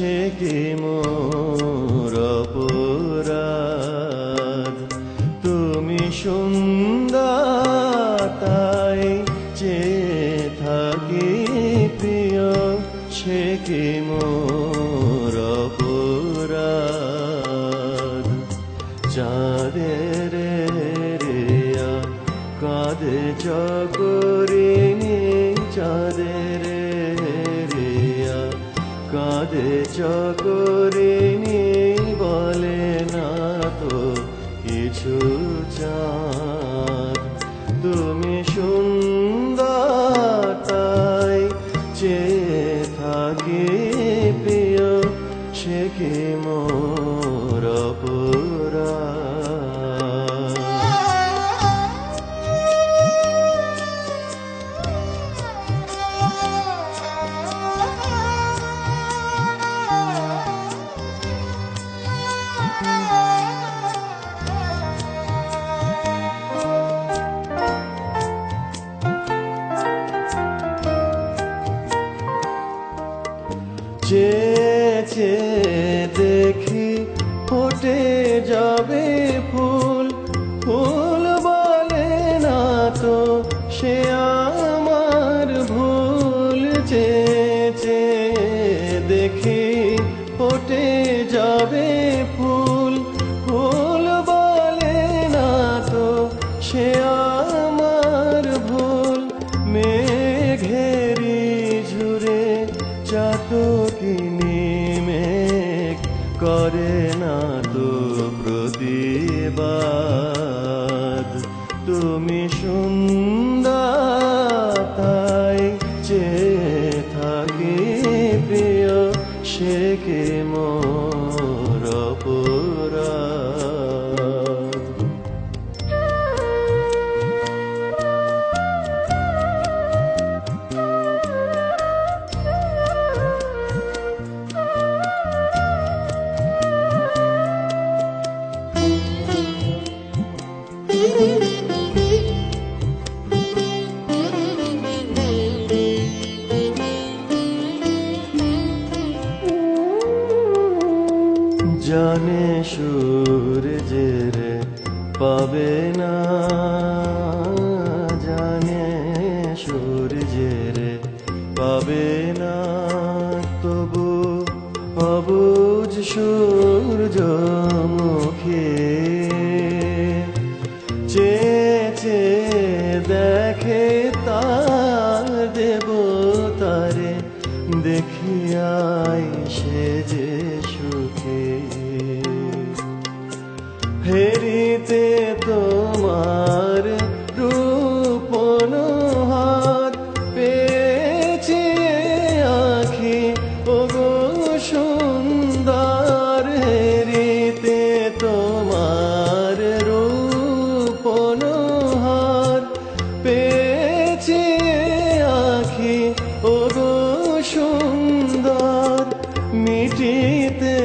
সে কি মোর অপরাধ। তুমি সুন্দর তাই চেয়ে থাকি প্রিয়, সে কি মোর অপরাধ। চাঁদের রেয়া কাঁধে চকরিনি, চাঁদের রেয়া কাঁধে চকরিনি, বলে না তো কিছু চাঁদ। তুমি সুন্দর তাই চেয়ে থাকি প্রিয়, সে কি মোর অপরাধ। চেয়ে দেখি ফোটে যাবে ফুল, ফুল বলে না তো সে আমার ভুল। চেয়ে দেখি ফোটে যাবে ফুল, ফুল বলে না তো সে আমার ভুল। মেঘেরি ঝুরে চাতকিনি মেঘ করে না তো প্রতিবাদ। তুমি সুন্দর তাই চেয়ে থাকি প্রিয়, সে কি মোর অপরাধ। জানে সূর্যের পাবে না, জানে সূর্যের পাবে না, তবু অবুঝ সূর্যমুখী চেয়ে দেখে তার দেবতারে, দেখিয়াই সে যে সুখী। ফেরিতে তোমার রূপনহার পেয়েছি আঁখি, ওগো সুন্দর। হেরিতে তোমার রূপনহার পেয়েছি আঁখি, ওগো সুন্দর। মিটিতে